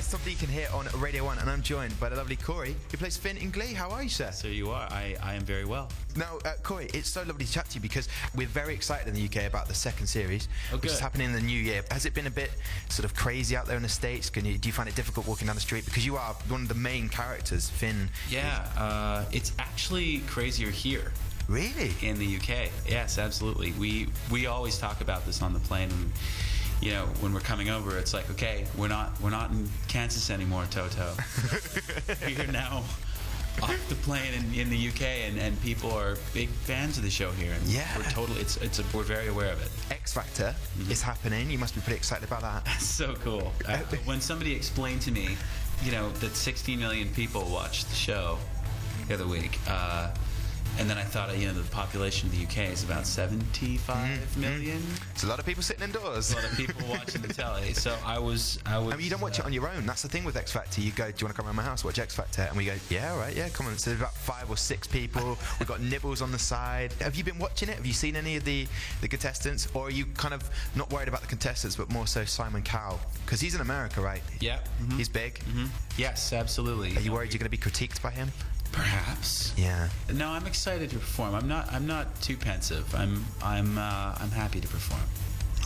it's Tom Deacon here on Radio 1, and I'm joined by the lovely Cory, who plays Finn in Glee. How are you, sir? So you are. I am very well. Now, Cory, it's so lovely to chat to you because we're very excited in the UK about the second series, which is happening in the new year. Has it been a bit sort of crazy out there in the States? Do you find it difficult walking down the street? Because you are one of the main characters, Finn. Yeah, it's actually crazier here. Really? In the UK. Yes, absolutely. We always talk about this on the plane. And, you know, when we're coming over, it's like, okay, we're not in Kansas anymore, Toto. We're now off the plane in the UK, and people are big fans of the show here. And yeah, we're very aware of it. X Factor is happening. You must be pretty excited about that. That's so cool. When somebody explained to me, you know, that 16 million people watched the show the other week. And then I thought, you know, the population of the UK is about 75 million. It's a lot of people sitting indoors. A lot of people watching the telly. So I was. I mean, you don't watch it on your own. That's the thing with X Factor. You go, do you want to come around my house, watch X Factor? And we go, yeah, all right, yeah, come on. So there's about 5 or 6 people. We've got nibbles on the side. Have you been watching it? Have you seen any of the contestants? Or are you kind of not worried about the contestants, but more so Simon Cowell? Because he's in America, right? Yeah. He's big. Yes, absolutely. Are you worried you're going to be critiqued by him? Perhaps. Yeah. No, I'm excited to perform. I'm not too pensive. I'm happy to perform.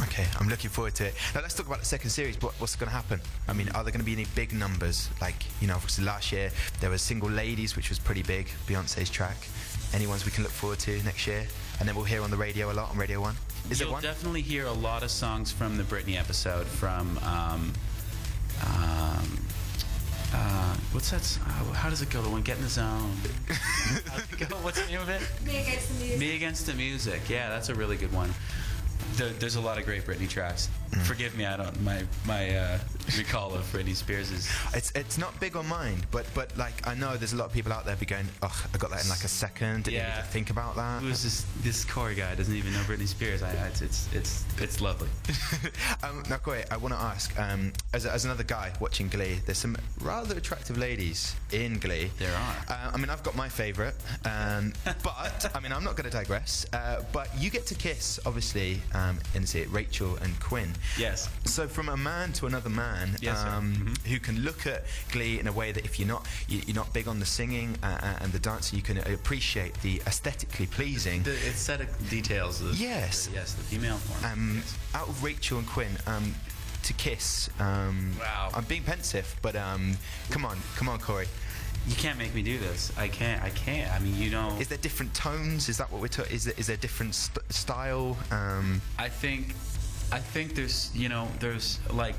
Okay, I'm looking forward to it. Now let's talk about the second series. What's going to happen? I mean, are there going to be any big numbers? Like, you know, obviously last year there was Single Ladies, which was pretty big, Beyonce's track. Any ones we can look forward to next year? And then we'll hear on the radio a lot on Radio 1. You'll definitely hear a lot of songs from the Britney episode from what's that? How does it go? The one, Get in the Zone. How's it go? What's the name of it? Me Against the Music. Me Against the Music. Yeah, that's a really good one. There's a lot of great Britney tracks. Forgive me, I don't. My recall of Britney Spears is. It's not big on mine, but like I know there's a lot of people out there be going, oh, I got that in like a second. Didn't even think about that. Who's this Cory guy? Doesn't even know Britney Spears. It's lovely. Now, Cory, I want to ask, as another guy watching Glee, there's some rather attractive ladies in Glee. There are. I mean, I've got my favourite, but I mean, I'm not going to digress. But you get to kiss, obviously, in Rachel and Quinn. Yes. So from a man to another man, who can look at Glee in a way that if you're not big on the singing and the dancing, you can appreciate the aesthetically pleasing. The aesthetic details. The female form. Out of Rachel and Quinn, to kiss. Wow. I'm being pensive, but come on, Cory. You can't make me do this. I can't. I mean, you know. Is there different tones? Is that what we're talking? Is there different style? I think there's, you know, there's like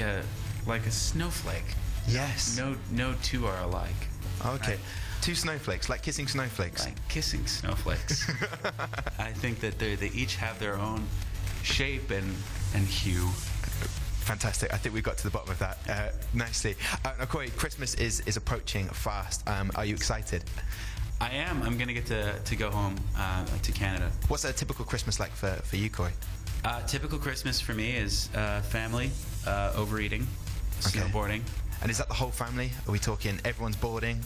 a snowflake. Yes. No two are alike. Okay. 2 snowflakes, like kissing snowflakes. Like kissing snowflakes. I think that they each have their own shape and hue. Fantastic. I think we got to the bottom of that nicely. Now, Cory, Christmas is approaching fast. Are you excited? I am. I'm going to get to go home to Canada. What's a typical Christmas like for you, Cory? Typical Christmas for me is family, overeating, snowboarding. And is that the whole family? Are we talking everyone's boarding?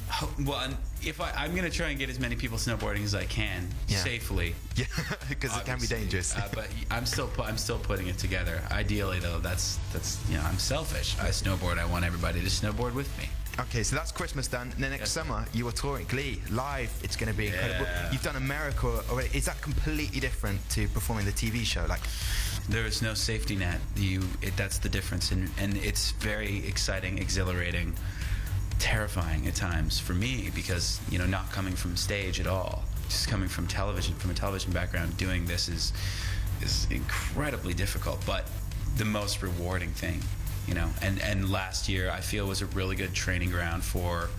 Well, I'm going to try and get as many people snowboarding as I can safely. Yeah, because it can be dangerous. But I'm still putting it together. Ideally, though, that's you know, I'm selfish. I snowboard. I want everybody to snowboard with me. Okay, so that's Christmas done. And then next summer, you are touring Glee live. It's going to be incredible. You've done America already. Is that completely different to performing the TV show? Like, there is no safety net. That's the difference, and it's very exciting, exhilarating, terrifying at times for me because, you know, not coming from stage at all, just coming from a television background, doing this is incredibly difficult, but the most rewarding thing. You know, and last year I feel was a really good training ground for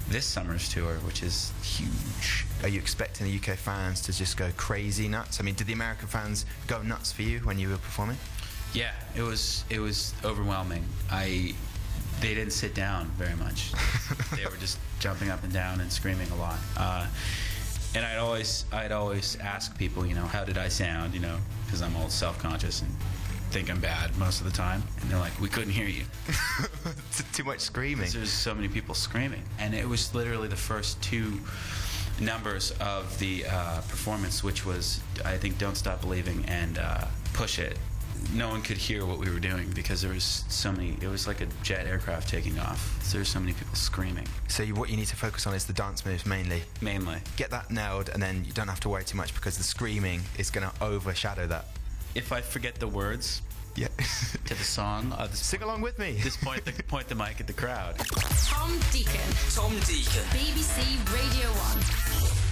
this summer's tour, which is huge. Are you expecting the UK fans to just go crazy nuts? I mean, did the American fans go nuts for you when you were performing? Yeah, it was overwhelming. They didn't sit down very much. They were just jumping up and down and screaming a lot. And I'd always ask people, you know, how did I sound? You know, because I'm all self-conscious and think I'm bad most of the time, and they're like, we couldn't hear you. Too much screaming. There's so many people screaming, and it was literally the first 2 numbers of the performance, which was, I think, Don't Stop Believing and Push It. no one could hear what we were doing because there was so many. It was like a jet aircraft taking off. So there's so many people screaming. So what you need to focus on is the dance moves mainly. Mainly. Get that nailed, and then you don't have to worry too much because the screaming is going to overshadow that. If I forget the words to the song, I'll just sing along with me. Just point the mic at the crowd. Tom Deacon, Tom Deacon, BBC Radio 1.